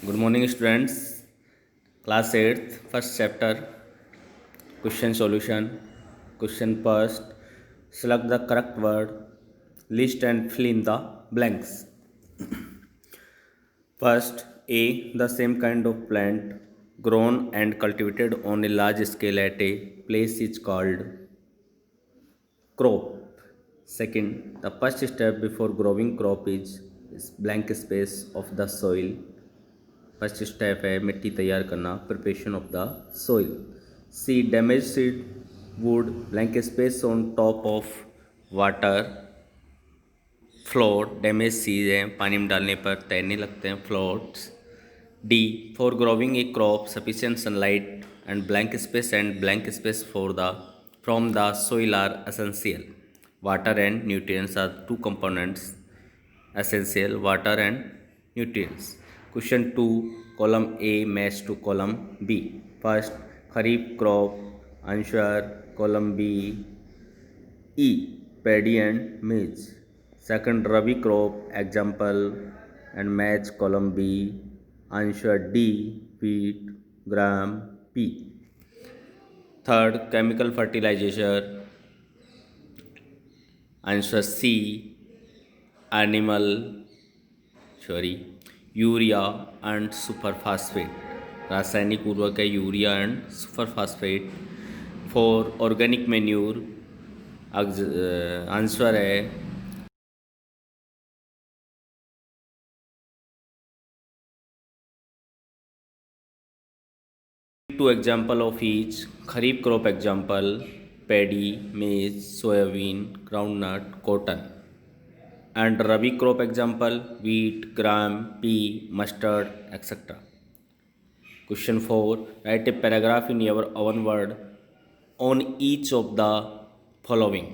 Good morning, students. Class 8th, first chapter, question solution. Question first. Select the correct word, list and fill in the blanks. First, A. The same kind of plant grown and cultivated on a large scale at a place is called crop. Second, the first step before growing crop is blank space of the soil. First step है मिट्टी तैयार करना, preparation of the soil. C damage seed would blank space on top of water float. Damage seed हैं, पानी में डालने पर तैरने लगते हैं, floats. D for growing a crop sufficient sunlight and blank space for the from the soil are essential. Water and nutrients are two components essential, water and nutrients. Question 2, column A match to column B. First, kharif crop, answer column B, E, paddy and maize. Second, rabi crop, example and match column B, answer D, wheat, gram, P. Third, chemical fertilizer, answer C, animal urea and superphosphate. रासायनिक उर्वरक है urea and superphosphate. For organic manure answer है two example of each. Kharif crop example paddy, maize, soybean, groundnut, cotton. And rabi crop example wheat, gram, pea, mustard, etc. Question 4. Write a paragraph in your own word on each of the following.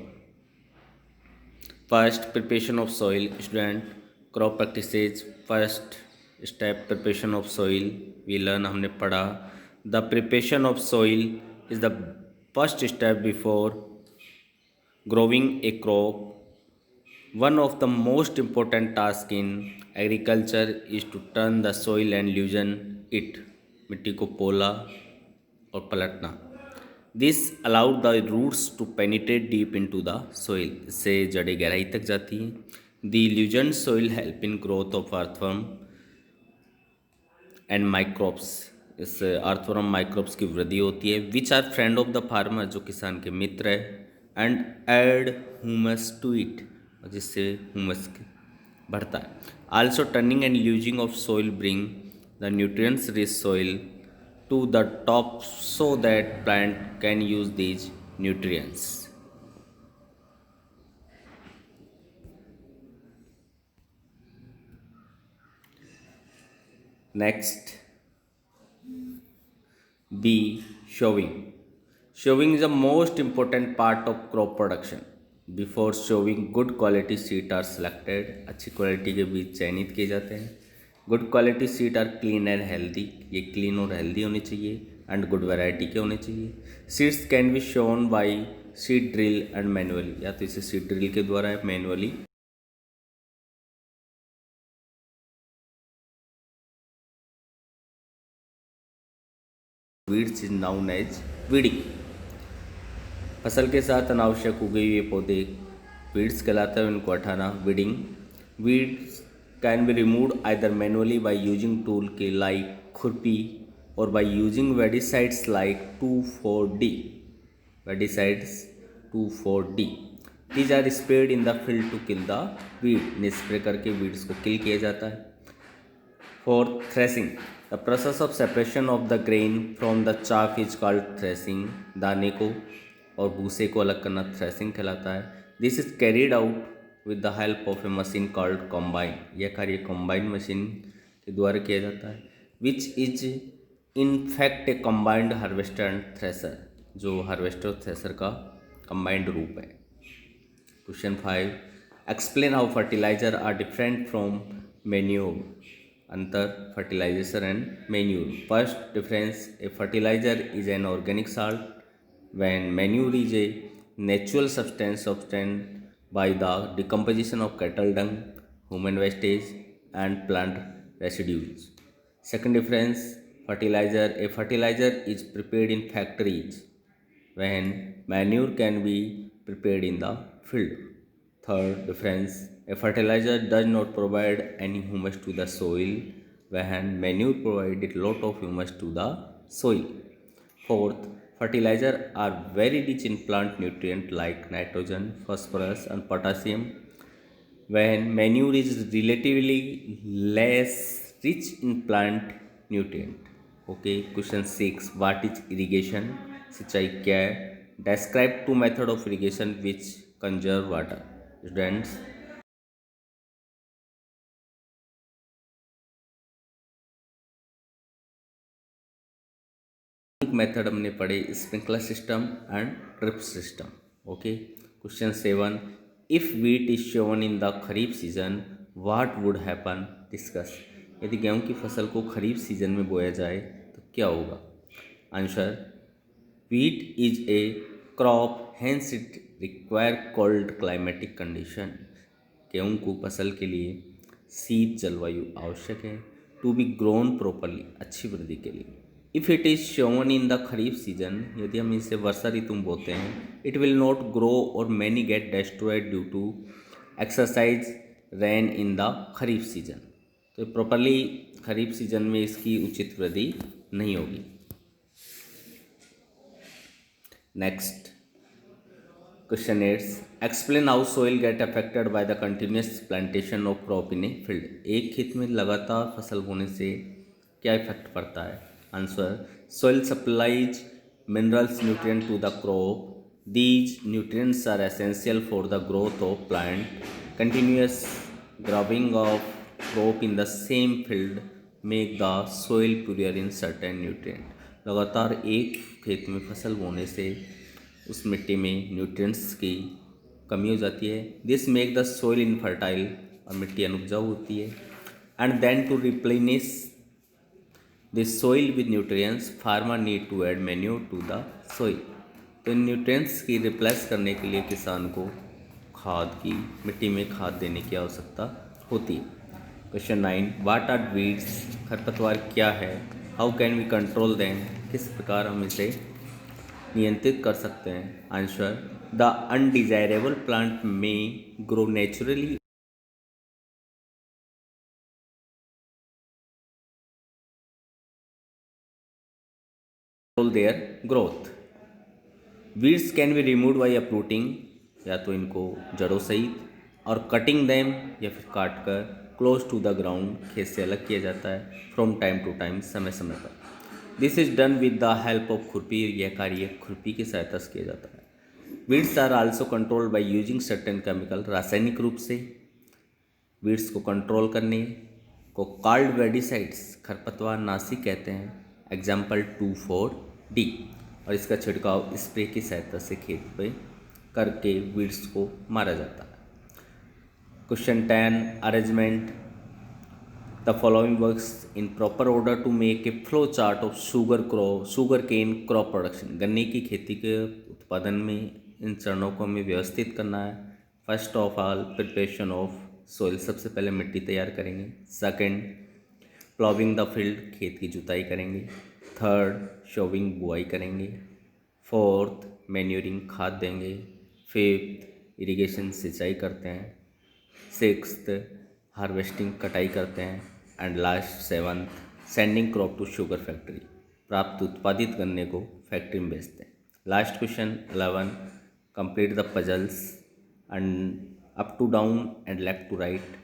First, preparation of soil. Student, crop practices. First step, preparation of soil. We learn, हमने पढ़ा. The preparation of soil is the first step before growing a crop. One of the most important tasks in agriculture is to turn the soil and loosen it. मिट्टी को पोला और पलटना. This allowed the roots to penetrate deep into the soil. इससे जड़ें गहराई तक जाती हैं. The loosened soil help in growth of earthworm and microbes. इससे earthworm microbes की वृद्धि होती है. Which are friend of the farmer, जो किसान के मित्र है. And add humus to it, जिससे ह्यूमस बढ़ता है. Also turning and using of soil bring the nutrients rich soil to the top so that plant can use these nutrients. Next, B, showing. Showing is the most important part of crop production. Before showing, good quality seed are selected. अच्छी quality के बीज चयनित किए जाते हैं. Good quality seed are clean and healthy. ये clean और healthy होने चाहिए एंड गुड वैरायटी के होने चाहिए. Seeds can be sown by seed drill and manually. या तो इसे सीड ड्रिल के द्वारा manually. Weeds is known as weeding. फसल के साथ अनावश्यक उगे हुए पौधे वीड्स कहलाते हैं, उनको हटाना weeding. Weeds can be removed either manually by using tool के लाइक खुरपी और by using weedicides like 2,4-D. Weedicides 2,4-D. These are spread in the field to kill the weed. इन्हें स्प्रे करके वीड्स को kill किया जाता है. For threshing, the process of separation of the grain from the chaff is called threshing. दाने को और भूसे को अलग करना थ्रेसिंग कहलाता है. This is carried out with the help of a machine called combine. यह कार्य कॉम्बाइन मशीन के द्वारा किया जाता है. Which is in fact a combined harvester and thresher, जो हार्वेस्टर थ्रेसर का कम्बाइंड रूप है. Question 5. Explain how fertilizer are different from manure. अंतर fertilization and manure. First difference, a fertilizer is an organic salt when manure is a natural substance obtained by the decomposition of cattle dung, human wastage and plant residues. Second difference, fertilizer. A fertilizer is prepared in factories when manure can be prepared in the field. Third difference, a fertilizer does not provide any humus to the soil when manure provides a lot of humus to the soil. Fourth, fertilizers are very rich in plant nutrients like nitrogen, phosphorus and potassium when manure is relatively less rich in plant nutrient. Okay, question 6, what is irrigation? सिंचाई क्या है? Describe two method of irrigation which conserve water. Students, method हमने पढ़े sprinkler system and drip system. Okay, question 7, if wheat is Sovan in the kharif season what would happen? Discuss. यदि गेहूं की फसल को खरीफ सीजन में बोया जाए तो क्या होगा? Answer, wheat is a crop hence it require cold climatic condition. गेहूं को फसल के लिए शीत जलवायु आवश्यक है टू बी ग्रोन प्रॉपरली, अच्छी वृद्धि के लिए. If it is sown in the kharif season, यदि हम इसे वर्षा ऋतु में बोते हैं, it will not grow or many get destroyed due to excessive rain in the kharif season. तो प्रॉपरली खरीफ सीजन में इसकी उचित वृद्धि नहीं होगी. Next question 8, explain how soil get affected by the continuous plantation of crop in a field. एक खेत में लगातार फसल बोने से क्या इफेक्ट पड़ता है? Answer, soil supplies minerals nutrient to the crop. These nutrients are essential for the growth of plant. Continuous growing of crop in the same field make the soil poorer in certain nutrient. लगातार एक खेत में फसल बोने से उस मिट्टी में न्यूट्रिएंट्स की कमी हो जाती है. This make the soil infertile, और मिट्टी अनुपजाऊ होती है. And then to replenish the soil with nutrients, farmer need to add manure to the soil. तो न्यूट्रिएंट्स की रिप्लेस करने के लिए किसान को खाद की, मिट्टी में खाद देने की आवश्यकता होती है. Question 9, what are weeds? खरपतवार क्या है? How can we control them? किस प्रकार हम इसे नियंत्रित कर सकते हैं? आंसर, द अनडिजायरेबल प्लांट में grow naturally their growth. Weeds can be removed by uprooting, या तो इनको जड़ों सहित, और कटिंग दैम, या फिर काट कर क्लोज टू द ग्राउंड, खेत से अलग किया जाता है फ्रॉम टाइम टू टाइम, समय समय पर. This is done with the help of खुरपी. यह कार्य खुरपी की सहायता से किया जाता है. Weeds are also controlled by using certain chemical. रासायनिक रूप से वीड्स को कंट्रोल करने को कॉल्ड वेडिसाइड्स, खरपतवार नाशी कहते हैं. Example 2,4-D. और इसका छिड़काव स्प्रे की सहायता से खेत पे करके वीड्स को मारा जाता है. Question 10, arrangement the following works in proper order to make a flow chart of sugarcane crop production. गन्ने की खेती के उत्पादन में इन चरणों को हमें व्यवस्थित करना है. First of all, preparation of soil. सबसे पहले मिट्टी तैयार करेंगे. Second, ploughing the field. खेत की जुताई करेंगे. Third, sowing. बुआई करेंगे. Fourth, manuring. खाद देंगे. Fifth, irrigation. सिंचाई करते हैं. Sixth, harvesting. कटाई करते हैं. And last, seventh, sending crop to sugar factory. प्राप्त उत्पादित गन्ने को फैक्ट्री में बेचते हैं. Last question 11, complete the puzzles and up to down and left to right.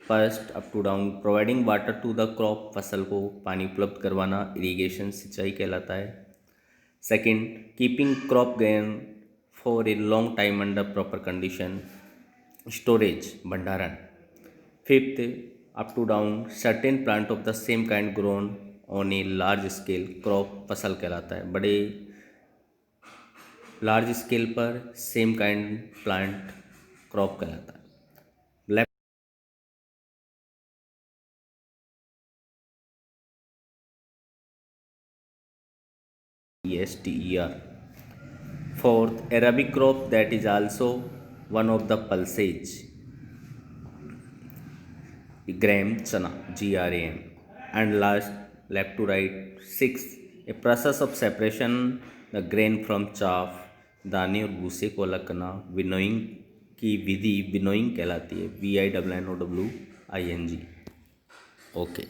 First, up to down, providing water to the crop. फसल को पानी उपलब्ध करवाना इरिगेशन, सिंचाई कहलाता है. Second, keeping crop grain for a long time under proper condition, storage, भंडारण. Fifth, up to down, certain plant of the same kind grown on a large scale. Crop फसल कहलाता है. बड़े लार्ज स्केल पर same kind plant crop कहलाता है. ESTER. Fourth, Arabic crop that is also one of the pulses. Gram, chana, GRAM. And last, left to right. 6, a process of separation the grain from chaff, दाने और भूसे को अलग करना winnowing की विधि winnowing कहलाती है, VINNOWING। ओके।